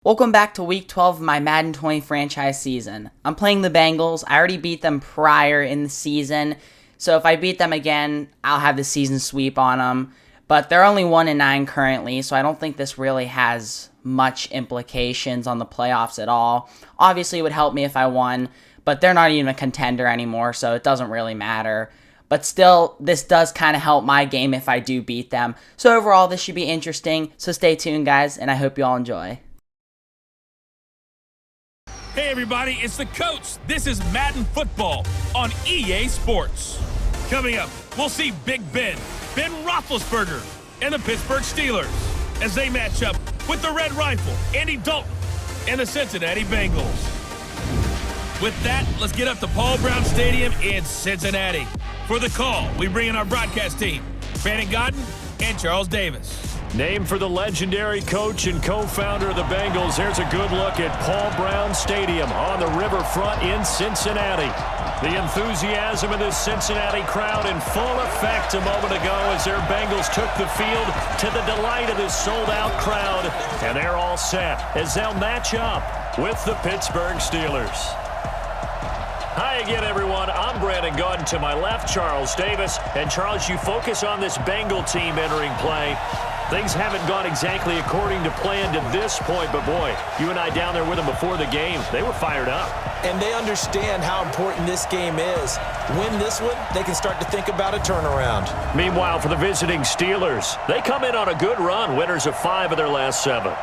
Welcome back to Week 12 of my Madden 20 franchise season. I'm playing the Bengals. I already beat them prior in the season, so if I beat them again, I'll have the season sweep on them. But they're only 1-9 currently, so I don't think this really has much implications on the playoffs at all. Obviously, it would help me if I won, but they're not even a contender anymore, so it doesn't really matter. But still, this does kind of help my game if I do beat them. So overall, this should be interesting, so stay tuned, guys, and I hope you all enjoy. Hey everybody, it's the coach. This is Madden Football on EA Sports. Coming up, we'll see Big Ben Roethlisberger, and the Pittsburgh Steelers as they match up with the Red Rifle, Andy Dalton, and the Cincinnati Bengals. With that, let's get up to Paul Brown Stadium in Cincinnati. For the call, we bring in our broadcast team, Brandon Godden and Charles Davis. Named for the legendary coach and co-founder of the Bengals, here's a good look at Paul Brown Stadium on the riverfront in Cincinnati. The enthusiasm of this Cincinnati crowd in full effect a moment ago as their Bengals took the field to the delight of this sold-out crowd. And they're all set as they'll match up with the Pittsburgh Steelers. Hi again, everyone. I'm Brandon Godden. To my left, Charles Davis. And Charles, you focus on this Bengal team entering play. Things haven't gone exactly according to plan to this point, but boy, you and I down there with them before the game, they were fired up. And they understand how important this game is. Win this one, they can start to think about a turnaround. Meanwhile, for the visiting Steelers, they come in on a good run, winners of 5 of their last 7.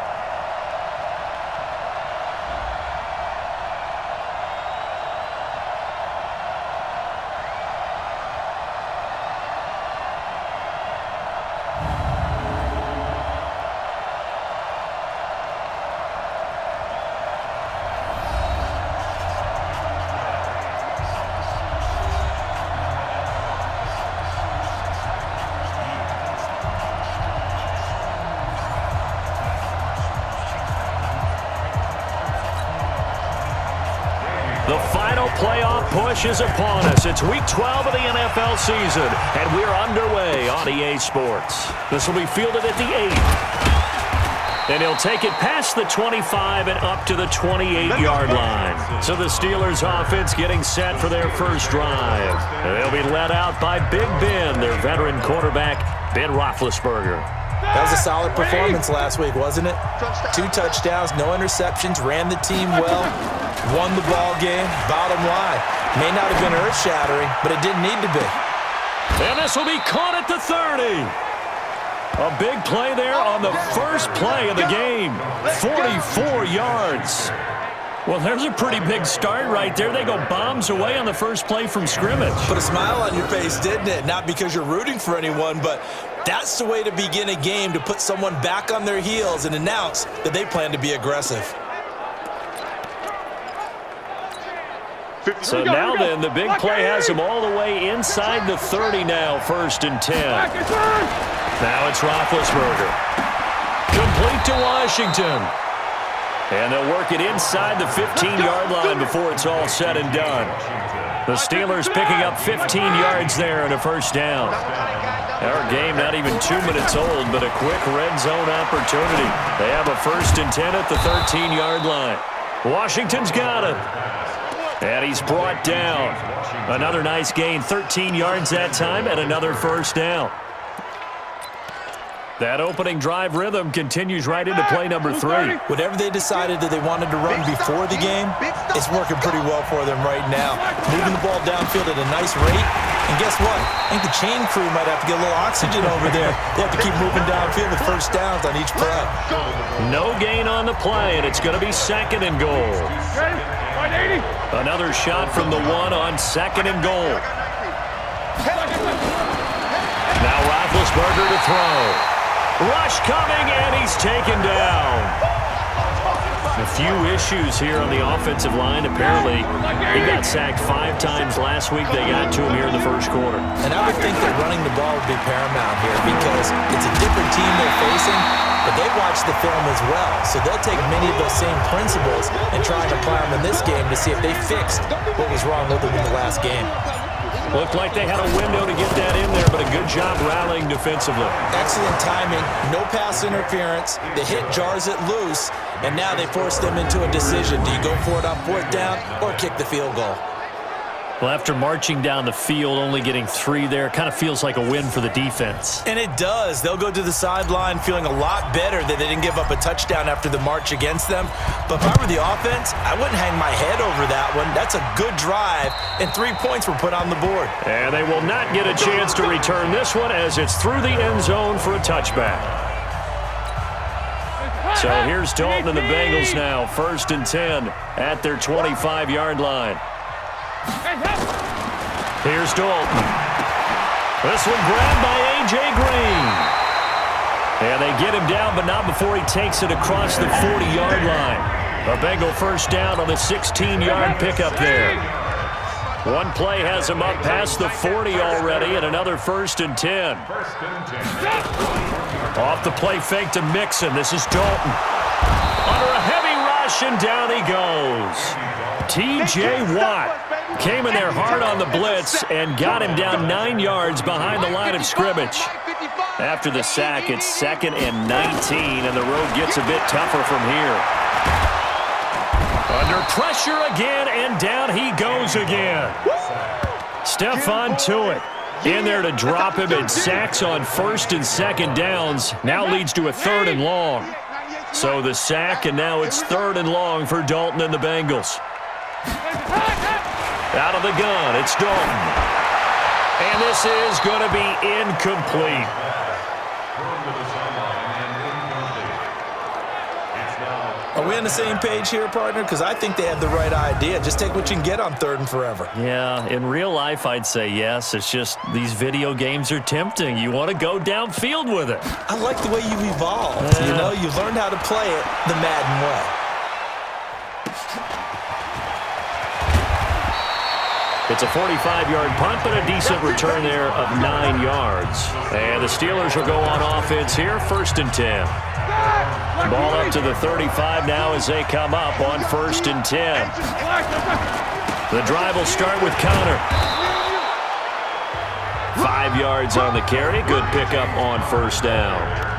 The final playoff push is upon us. It's Week 12 of the NFL season, and we're underway on EA Sports. This will be fielded at the 8. And he'll take it past the 25 and up to the 28-yard line. So the Steelers offense getting set for their first drive. They'll be led out by Big Ben, their veteran quarterback, Ben Roethlisberger. That was a solid performance last week, wasn't it? 2 touchdowns, no interceptions, ran the team well, won the ball game. Bottom line, may not have been earth-shattering, but it didn't need to be. And this will be caught at the 30. A big play there on the first play of the game. 44 yards. Well, there's a pretty big start right there. They go bombs away on the first play from scrimmage. Put a smile on your face, didn't it? Not because you're rooting for anyone, but that's the way to begin a game, to put someone back on their heels and announce that they plan to be aggressive. So now then, the big play has them all the way inside the 30 now, 1st and 10. Now it's Roethlisberger. Complete to Washington. And they'll work it inside the 15-yard line before it's all said and done. The Steelers picking up 15 yards there and a first down. Our game not even 2 minutes old, but a quick red zone opportunity. They have a 1st and 10 at the 13-yard line. Washington's got it. And he's brought down. Another nice gain, 13 yards that time, and another first down. That opening drive rhythm continues right into play number 3. Whatever they decided that they wanted to run before the game, it's working pretty well for them right now. Moving the ball downfield at a nice rate. And guess what? I think the chain crew might have to get a little oxygen over there. They have to keep moving downfield with first downs on each play. No gain on the play, and it's going to be 2nd and goal. Another shot from the 1 on 2nd and goal. Now Roethlisberger to throw. Rush coming, and he's taken down. A few issues here on the offensive line. Apparently, he got sacked 5 times last week. They got to him here in the first quarter. And I would think that running the ball would be paramount here because it's a different team they're facing, but they watch the film as well. So they'll take many of those same principles and try and apply them in this game to see if they fixed what was wrong with them in the last game. Looked like they had a window to get that in there, but a good job rallying defensively. Excellent timing, no pass interference. The hit jars it loose, and now they force them into a decision. Do you go for it on 4th down or kick the field goal? Well, after marching down the field, only getting 3 there, kind of feels like a win for the defense. And it does. They'll go to the sideline feeling a lot better that they didn't give up a touchdown after the march against them. But if I were the offense, I wouldn't hang my head over that one. That's a good drive, and 3 points were put on the board. And they will not get a chance to return this one as it's through the end zone for a touchback. So here's Dalton and the Bengals now, 1st and 10 at their 25-yard line. Here's Dalton. This one grabbed by A.J. Green. And they get him down, but not before he takes it across the 40-yard line. A Bengal first down on the 16-yard pickup there. One play has him up past the 40 already, and another 1st and 10. Off the play fake to Mixon. This is Dalton. Under a heavy rush, and down he goes. T.J. Watt came in there hard on the blitz and got him down 9 yards behind the line of scrimmage. After the sack, it's 2nd and 19, and the road gets a bit tougher from here. Under pressure again, and down he goes again. Stephon Tuitt in there to drop him, and sacks on 1st and 2nd downs now leads to a 3rd and long. So the sack, and now it's 3rd and long for Dalton and the Bengals. Out of the gun, it's Dalton. And this is going to be incomplete. Are we on the same page here, partner? Because I think they had the right idea. Just take what you can get on 3rd and forever. Yeah, in real life, I'd say yes. It's just these video games are tempting. You want to go downfield with it. I like the way you've evolved. You know, you learned how to play it the Madden way. It's a 45-yard punt, but a decent return there of 9 yards. And the Steelers will go on offense here, 1st and 10. Ball up to the 35 now as they come up on 1st and 10. The drive will start with Connor. 5 yards on the carry. Good pickup on 1st down.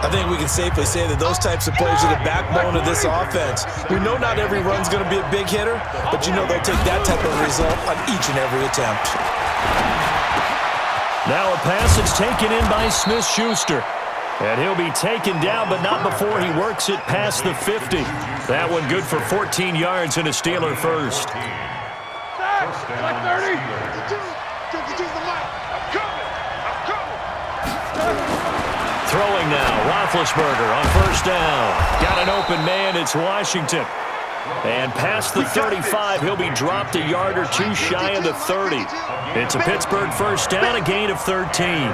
I think we can safely say that those types of plays are the backbone of this offense. We know not every run's going to be a big hitter, but you know they'll take that type of result on each and every attempt. Now a pass that's taken in by Smith-Schuster. And he'll be taken down, but not before he works it past the 50. That one good for 14 yards and a Steeler first. Throwing now, Roethlisberger on 1st down. Got an open man, it's Washington. And past the 35, he'll be dropped a yard or 2 shy of the 30. It's a Pittsburgh 1st down, a gain of 13.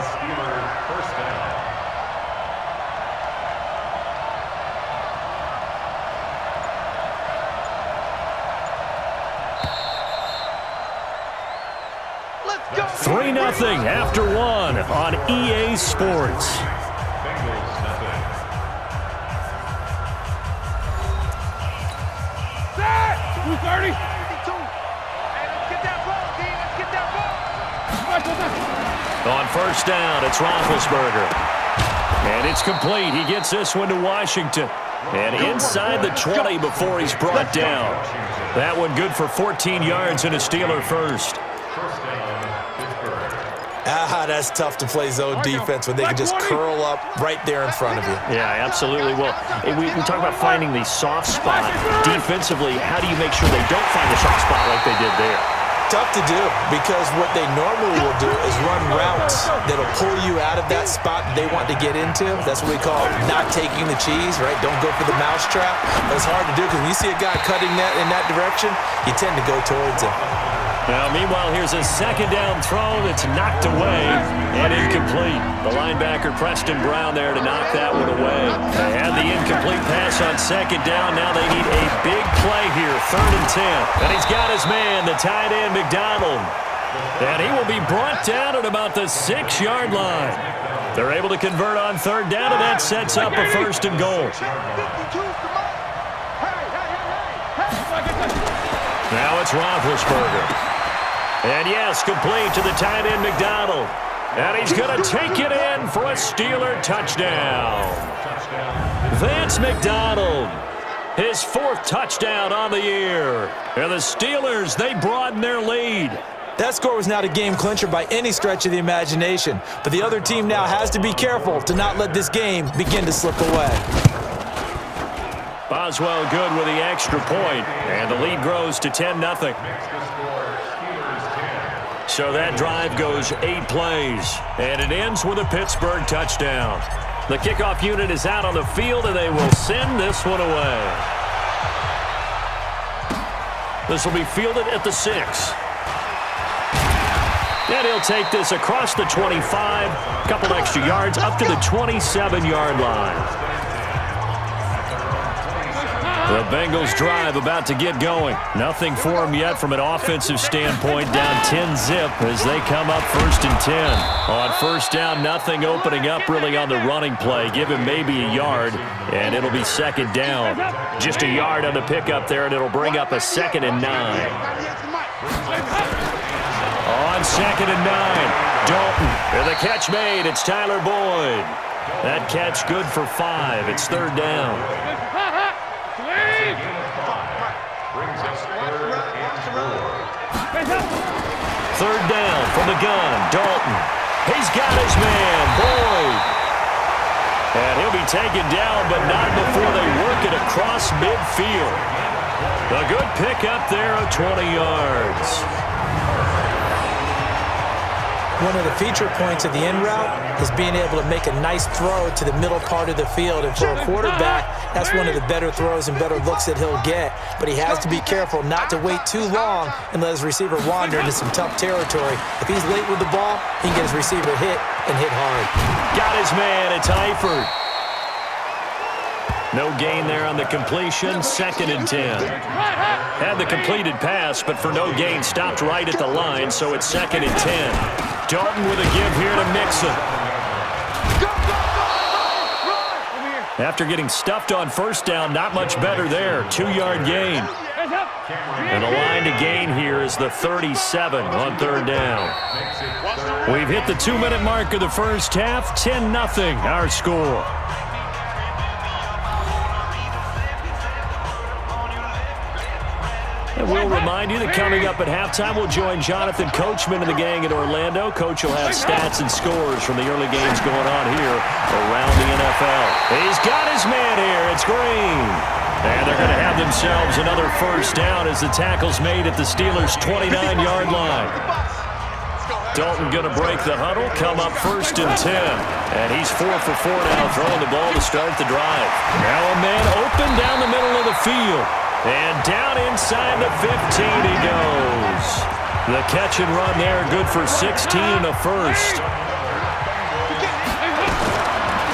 Let's go. 3-0 after 1 on EA Sports. On 1st down, it's Roethlisberger. And it's complete. He gets this one to Washington. And inside the 20 before he's brought down. That one good for 14 yards and a Steeler first. That's tough to play zone defense when they can just curl up right there in front of you. Yeah, absolutely. Well, we talk about finding the soft spot. Defensively, how do you make sure they don't find the soft spot like they did there? Tough to do, because what they normally will do is run routes that'll pull you out of that spot they want to get into. That's what we call not taking the cheese, right? Don't go for the mousetrap. But it's hard to do because when you see a guy cutting that in that direction, you tend to go towards him. Now, meanwhile, here's a 2nd down throw that's knocked away and incomplete. The linebacker, Preston Brown, there to knock that one away. They had the incomplete pass on 2nd down. Now they need a big play here, 3rd and 10. And he's got his man, the tight end, McDonald. And he will be brought down at about the 6-yard line. They're able to convert on 3rd down, and that sets up a 1st and goal. Now it's Roethlisberger. And yes, complete to the tight end, McDonald. And he's going to take it in for a Steeler touchdown. Vance McDonald, his 4th touchdown on the year. And the Steelers, they broaden their lead. That score was not a game clincher by any stretch of the imagination, but the other team now has to be careful to not let this game begin to slip away. Boswell good with the extra point, and the lead grows to 10-0. So that drive goes 8 plays, and it ends with a Pittsburgh touchdown. The kickoff unit is out on the field, and they will send this one away. This will be fielded at the 6. And he'll take this across the 25, a couple extra yards, up to the 27-yard line. The Bengals drive about to get going. Nothing for them yet from an offensive standpoint. Down 10-zip as they come up 1st and 10. On 1st down, nothing opening up really on the running play. Give him maybe a yard, and it'll be 2nd down. Just a yard on the pickup there, and it'll bring up a 2nd and 9. On 2nd and 9, Dalton. And the catch made. It's Tyler Boyd. That catch good for 5. It's 3rd down. 3rd down from the gun. Dalton. He's got his man, Boyd. And he'll be taken down, but not before they work it across midfield. A good pickup there of 20 yards. One of the feature points of the in route is being able to make a nice throw to the middle part of the field. And for a quarterback, that's one of the better throws and better looks that he'll get. But he has to be careful not to wait too long and let his receiver wander into some tough territory. If he's late with the ball, he can get his receiver hit and hit hard. Got his man. It's Eifert. No gain there on the completion. 2nd and 10. Had the completed pass, but for no gain, stopped right at the line, so it's 2nd and 10. Dalton with a give here to Mixon. After getting stuffed on 1st down, not much better there. 2-yard gain. And the line to gain here is the 37 on 3rd down. We've hit the 2-minute mark of the 1st half. 10-0 our score. And we'll remind you that coming up at halftime, we'll join Jonathan Coachman and the gang in Orlando. Coach will have stats and scores from the early games going on here around the NFL. He's got his man here. It's Green. And they're going to have themselves another 1st down as the tackle's made at the Steelers' 29-yard line. Dalton going to break the huddle, come up 1st and 10. And he's 4 for 4 now, throwing the ball to start the drive. Now a man open down the middle of the field. And down inside the 15 he goes. The catch and run there, good for 16 and a 1st.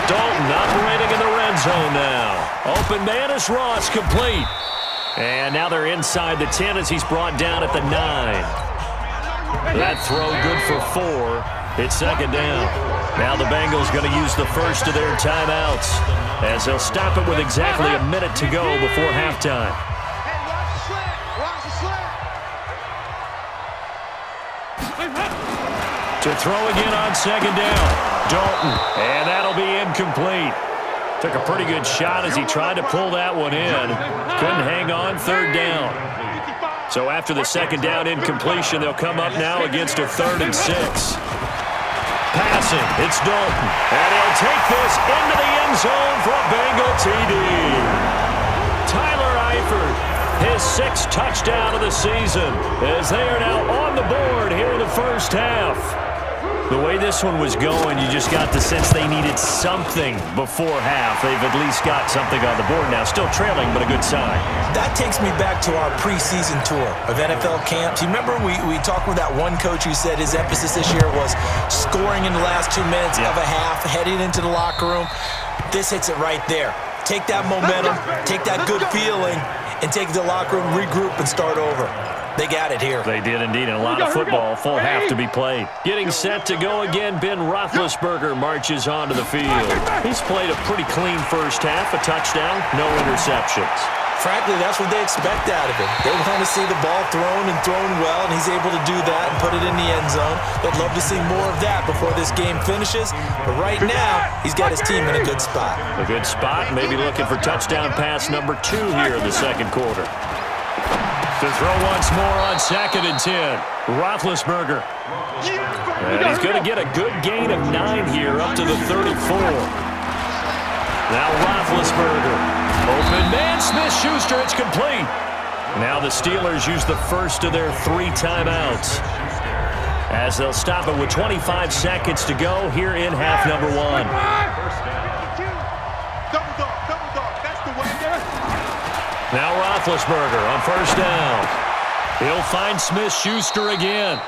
Dalton operating in the red zone now. Open man is Ross, complete. And now they're inside the 10 as he's brought down at the 9. That throw good for 4. It's 2nd down. Now the Bengals going to use the first of their timeouts as they'll stop it with exactly a minute to go before halftime. To throw again on 2nd down. Dalton. And that'll be incomplete. Took a pretty good shot as he tried to pull that one in. Couldn't hang on. 3rd down. So after the 2nd down incompletion, they'll come up now against a 3rd and 6. Passing. It's Dalton. And he'll take this into the end zone for a Bengal TD. Tyler Eifert. His 6th touchdown of the season as they are now on the board here in the 1st half. The way this one was going, you just got the sense they needed something before half. They've at least got something on the board now. Still trailing, but a good sign. That takes me back to our preseason tour of NFL camps. You remember we talked with that one coach who said his emphasis this year was scoring in the last 2 minutes of a half, heading into the locker room. This hits it right there. Take that momentum, take that good feeling, and take the locker room, regroup, and start over. They got it here. They did indeed, and a lot of football, full half to be played. Getting set to go again, Ben Roethlisberger marches onto the field. He's played a pretty clean 1st half, a touchdown, no interceptions. Frankly, that's what they expect out of him. They want to see the ball thrown and thrown well, and he's able to do that and put it in the end zone. They'd love to see more of that before this game finishes. But right now, he's got his team in a good spot. A good spot, maybe looking for touchdown pass number 2 here in the second quarter. To throw once more on 2nd and 10. Roethlisberger. And he's going to get a good gain of 9 here up to the 34. Now Roethlisberger. Open man, Smith-Schuster, it's complete. Now the Steelers use the first of their 3 timeouts, as they'll stop it with 25 seconds to go here in half number 1. Now Roethlisberger on first down. He'll find Smith-Schuster again.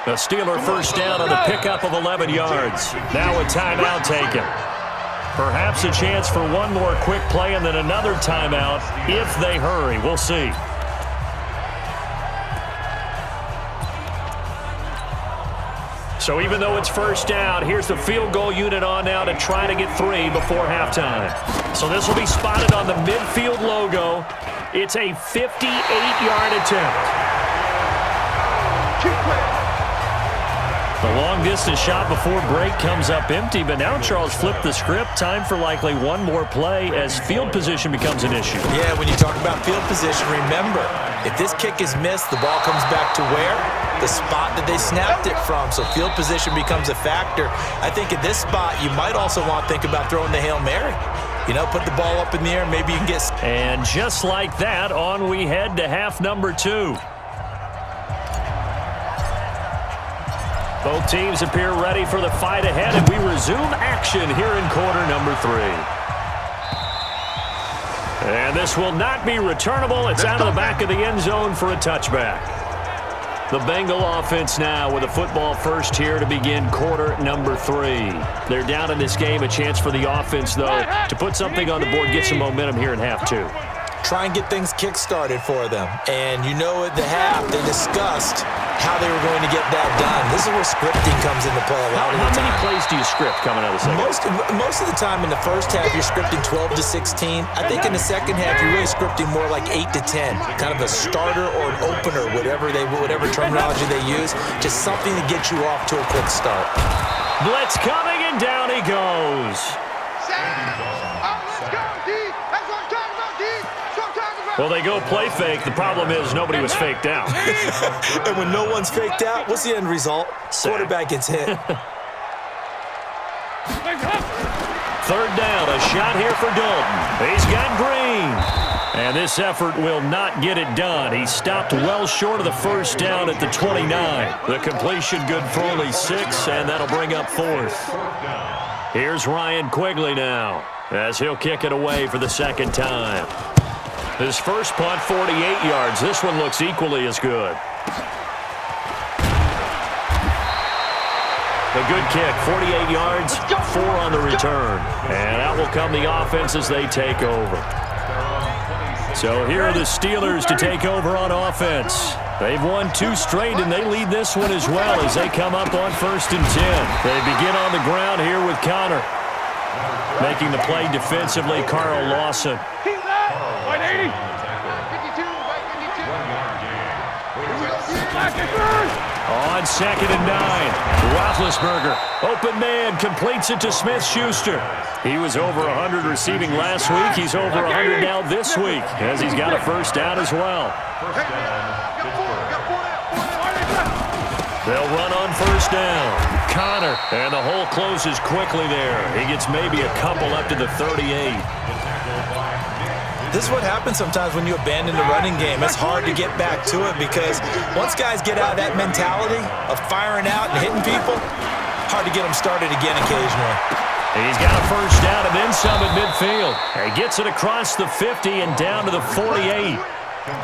The Steeler first down on the pickup of 11 yards. Now a timeout taken. Perhaps a chance for one more quick play and then another timeout if they hurry. We'll see. So even though it's first down, here's the field goal unit on now to try to get 3 before halftime. So this will be spotted on the midfield logo. It's a 58-yard attempt. The long-distance shot before break comes up empty, but now Charles flipped the script. Time for likely one more play as field position becomes an issue. Yeah, when you talk about field position, remember, if this kick is missed, the ball comes back to where? The spot that they snapped it from. So field position becomes a factor. I think at this spot, you might also want to think about throwing the Hail Mary. You know, put the ball up in the air, maybe you can get... And just like that, on we head to half number 2. Both teams appear ready for the fight ahead, and we resume action here in quarter number 3. And this will not be returnable. It's out of the back of the end zone for a touchback. The Bengal offense now with a football first here to begin quarter number 3. They're down in this game. A chance for the offense, though, to put something on the board, get some momentum here in half 2. Try and get things kick-started for them. And you know at the half, they discussed how they were going to get that done. This is where scripting comes into play a lot of the time. How many plays do you script coming out of the second? Most of the time in the first half, you're scripting 12 to 16. I think in the second half, you're really scripting more like 8 to 10. Kind of a starter or an opener, whatever terminology they use. Just something to get you off to a quick start. Blitz coming, and down he goes. Well, they go play fake. The problem is nobody was faked out. And when no one's faked out, what's the end result? Quarterback gets hit. Third down, a shot here for Dalton. He's got Green. And this effort will not get it done. He stopped well short of the first down at the 29. The completion good for only 6, and that'll bring up 4th. Here's Ryan Quigley now, as he'll kick it away for the second time. His first punt, 48 yards. This one looks equally as good. A good kick, 48 yards, 4 on the return. And out will come the offense as they take over. So here are the Steelers to take over on offense. They've won 2 straight, and they lead this one as well as they come up on 1st and 10. They begin on the ground here with Connor. Making the play defensively, Carl Lawson. On 2nd and 9, Roethlisberger, open man, completes it to Smith-Schuster. He was over 100 receiving last week. He's over 100 now this week, as he's got a first down as well. They'll run on first down. Connor, and the hole closes quickly there. He gets maybe a couple up to the 38. This is what happens sometimes when you abandon the running game. It's hard to get back to it because once guys get out of that mentality of firing out and hitting people, hard to get them started again occasionally. He's got a first down and then some at midfield. He gets it across the 50 and down to the 48.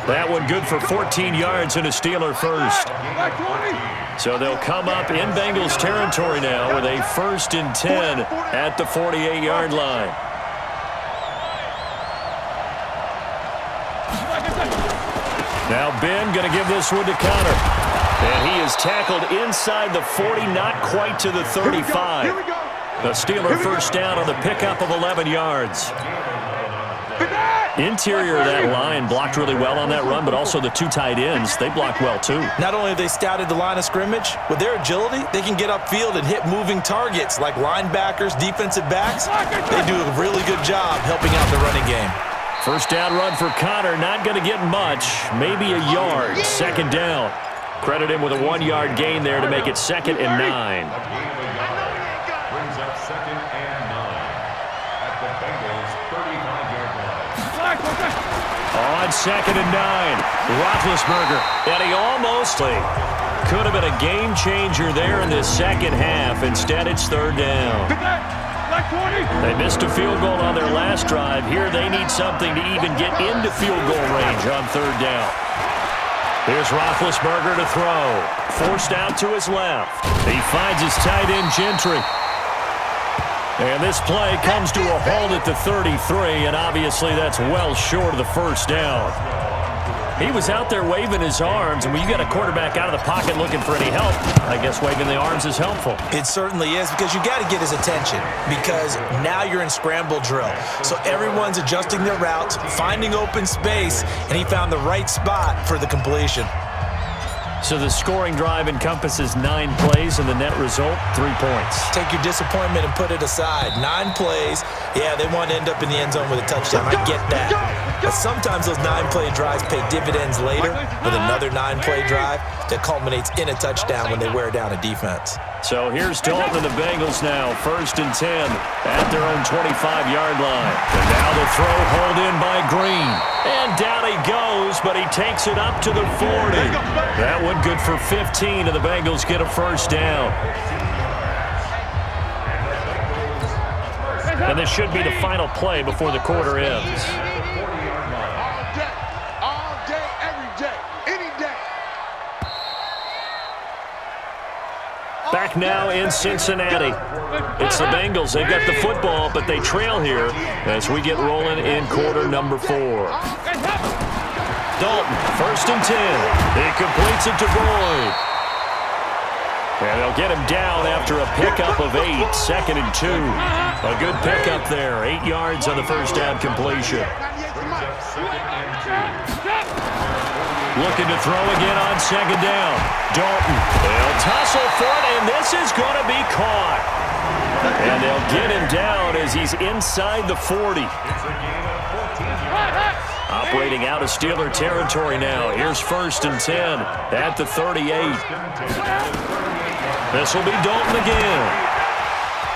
That one good for 14 yards and a Steeler first. So they'll come up in Bengals territory now with a 1st and 10 at the 48-yard line. Now Ben going to give this one to Connor. And he is tackled inside the 40, not quite to the 35. The Steeler first down on the pickup of 11 yards. Interior of that line blocked really well on that run, but also the two tight ends, they blocked well too. Not only have they scouted the line of scrimmage, with their agility, they can get upfield and hit moving targets like linebackers, defensive backs. They do a really good job helping out the running game. First down run for Connor, not going to get much, maybe a yard. Second down. Credit him with a 1-yard gain there to make it 2nd and 9. Brings up 2nd and 9 at the Bengals 35-yard line. On 2nd and 9, Roethlisberger, and he almost could have been a game changer there in this second half. Instead, it's 3rd down. They missed a field goal on their last drive. Here they need something to even get into field goal range on 3rd down. Here's Roethlisberger to throw. Forced out to his left. He finds his tight end, Gentry. And this play comes to a halt at the 33, and obviously that's well short of the first down. He was out there waving his arms, and when you got a quarterback out of the pocket looking for any help, I guess waving the arms is helpful. It certainly is, because you got to get his attention, because now you're in scramble drill. So everyone's adjusting their routes, finding open space, and he found the right spot for the completion. So the scoring drive encompasses 9 plays, and the net result, 3 points. Take your disappointment and put it aside. 9 plays. Yeah, they want to end up in the end zone with a touchdown. I get that. But sometimes those 9-play drives pay dividends later with another 9-play drive that culminates in a touchdown when they wear down a defense. So here's Dalton and the Bengals now, 1st and 10 at their own 25-yard line. And now the throw hauled in by Green. And down he goes, but he takes it up to the 40. That one good for 15, and the Bengals get a first down. And this should be the final play before the quarter ends. All day, every day, any day. Back now in Cincinnati. It's the Bengals. They've got the football, but they trail here as we get rolling in quarter number 4. Dalton, 1st and 10. He completes it to Boyd. And they'll get him down after a pickup of 8, 2nd and 2. A good pickup there, 8 yards on the first down completion. Looking to throw again on 2nd down. Dalton, they'll tussle for it, and this is going to be caught. And they'll get him down as he's inside the 40. Operating out of Steeler territory now. Here's 1st and 10 at the 38. This will be Dalton again.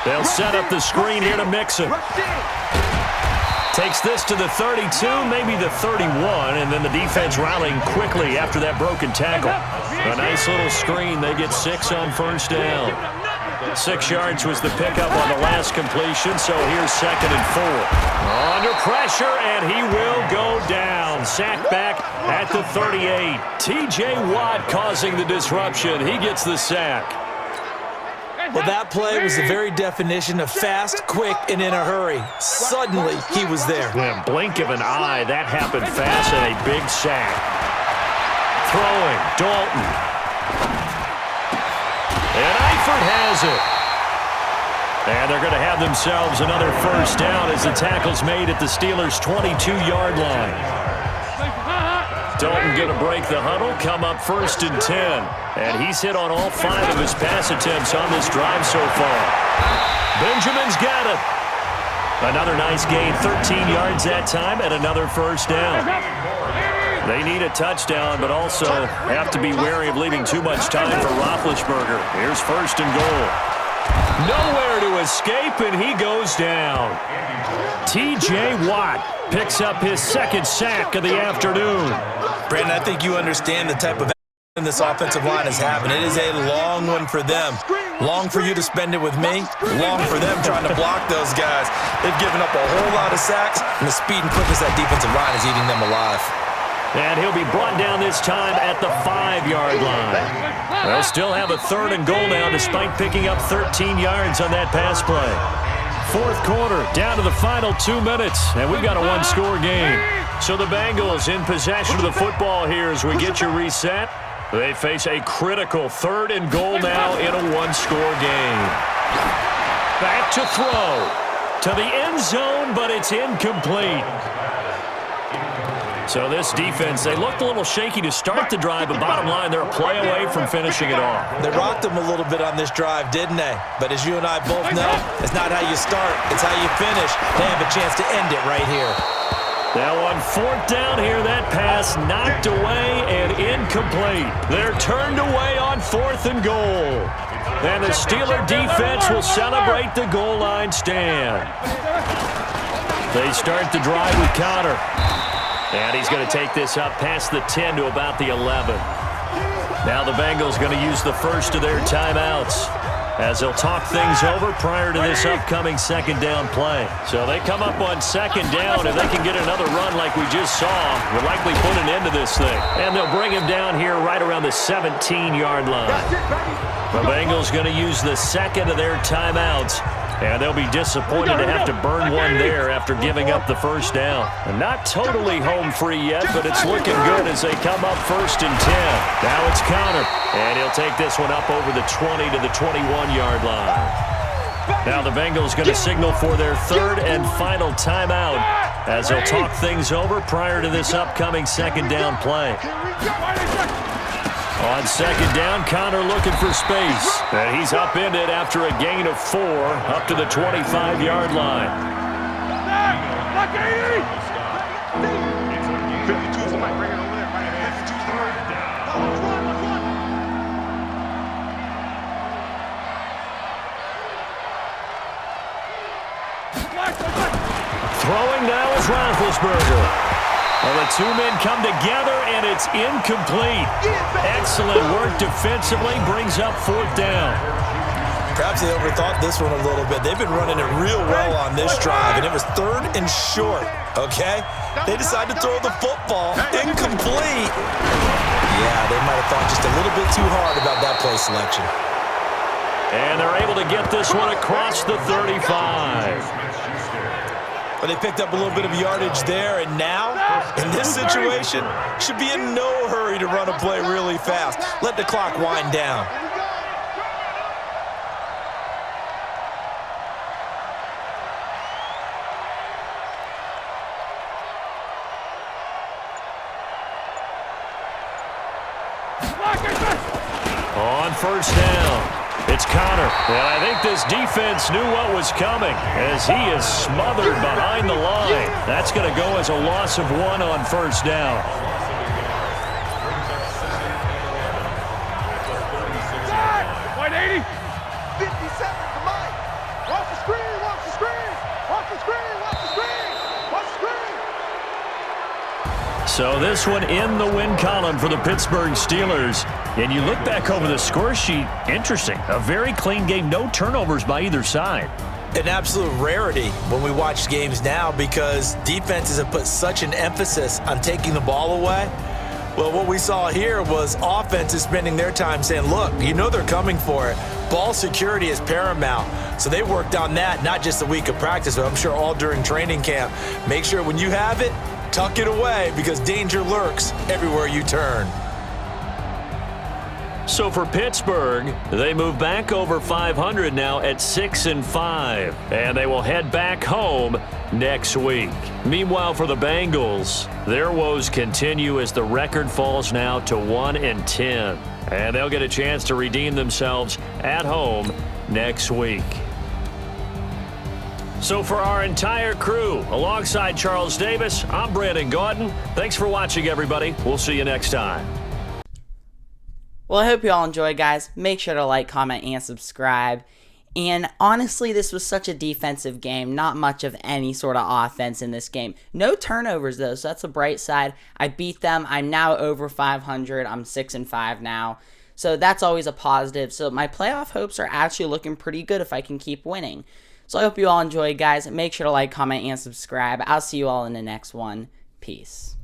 They'll set up the screen here to Mixon. Takes this to the 32, maybe the 31, and then the defense rallying quickly after that broken tackle. A nice little screen. They get 6 on 1st down. 6 yards was the pickup on the last completion, so here's 2nd and 4. Under pressure, and he will go down. Sacked back at the 38. T.J. Watt causing the disruption. He gets the sack. Well, that play was the very definition of fast, quick, and in a hurry. Suddenly, he was there. Yeah, blink of an eye, that happened fast, and a big sack. Throwing, Dalton. And Eifert has it. And they're going to have themselves another first down as the tackle's made at the Steelers' 22-yard line. Dalton going to break the huddle, come up 1st and 10. And he's hit on all 5 of his pass attempts on this drive so far. Benjamin's got it. Another nice gain, 13 yards that time, and another first down. They need a touchdown, but also have to be wary of leaving too much time for Roethlisberger. Here's 1st and goal. Nowhere to escape, and he goes down. T.J. Watt picks up his 2nd sack of the afternoon. Brandon, I think you understand the type of action this offensive line is having. It is a long one for them. Long for you to spend it with me. Long for them trying to block those guys. They've given up a whole lot of sacks, and the speed and quickness of that defensive line is eating them alive. And he'll be brought down this time at the 5-yard line. They'll still have a 3rd and goal now despite picking up 13 yards on that pass play. 4th quarter, down to the final 2 minutes, and we've got a 1-score game. So the Bengals in possession of the football here as we get you reset. They face a critical 3rd and goal now in a 1-score game. Back to throw. To the end zone, but it's incomplete. So this defense, they looked a little shaky to start the drive, but bottom line, they're a play away from finishing it off. They rocked them a little bit on this drive, didn't they? But as you and I both know, it's not how you start, it's how you finish. They have a chance to end it right here. Now on fourth down here, that pass knocked away and incomplete. They're turned away on 4th and goal. And the Steeler defense will celebrate the goal line stand. They start the drive with Connor. And he's going to take this up past the 10 to about the 11. Now the Bengals going to use the first of their timeouts as they'll talk things over prior to this upcoming second down play. So they come up on second down, and they can get another run like we just saw. Will likely put an end to this thing. And they'll bring him down here right around the 17-yard line. The Bengals going to use the second of their timeouts. And they'll be disappointed to have to burn one there after giving up the first down. And not totally home free yet, but it's looking good as they come up 1st and 10. Now it's Connor, and he'll take this one up over the 20 to the 21-yard line. Now the Bengals going to signal for their third and final timeout as they'll talk things over prior to this upcoming second down play. On second down, Connor looking for space. And he's upended after a gain of 4 up to the 25-yard line. Throwing now is Roethlisberger. Well, the two men come together, and it's incomplete. Excellent work defensively, brings up 4th down. Perhaps they overthought this one a little bit. They've been running it real well on this drive, and it was 3rd and short, okay? They decided to throw the football. Incomplete. Yeah, they might have thought just a little bit too hard about that play selection. And they're able to get this one across the 35. But they picked up a little bit of yardage there, and now, in this situation, should be in no hurry to run a play really fast. Let the clock wind down. On 1st down. It's Connor, and I think this defense knew what was coming as he is smothered behind the line. That's going to go as a loss of 1 on 1st down. White 80. 57, come on. Watch the screen, watch the screen. Watch the screen, watch the screen. Watch the screen. So this one in the win column for the Pittsburgh Steelers. And you look back over the score sheet, interesting. A very clean game, no turnovers by either side. An absolute rarity when we watch games now because defenses have put such an emphasis on taking the ball away. Well, what we saw here was offenses spending their time saying, look, you know they're coming for it. Ball security is paramount. So they worked on that, not just a week of practice, but I'm sure all during training camp. Make sure when you have it, tuck it away because danger lurks everywhere you turn. So for Pittsburgh, they move back over 500 now at 6-5, and they will head back home next week. Meanwhile, for the Bengals, their woes continue as the record falls now to 1-10, and they'll get a chance to redeem themselves at home next week. So for our entire crew, alongside Charles Davis, I'm Brandon Gautin. Thanks for watching, everybody. We'll see you next time. Well, I hope you all enjoyed, guys. Make sure to like, comment, and subscribe. And honestly, this was such a defensive game. Not much of any sort of offense in this game. No turnovers, though, so that's a bright side. I beat them. I'm now over 500. I'm 6-5 now. So that's always a positive. So my playoff hopes are actually looking pretty good if I can keep winning. So I hope you all enjoyed, guys. Make sure to like, comment, and subscribe. I'll see you all in the next one. Peace.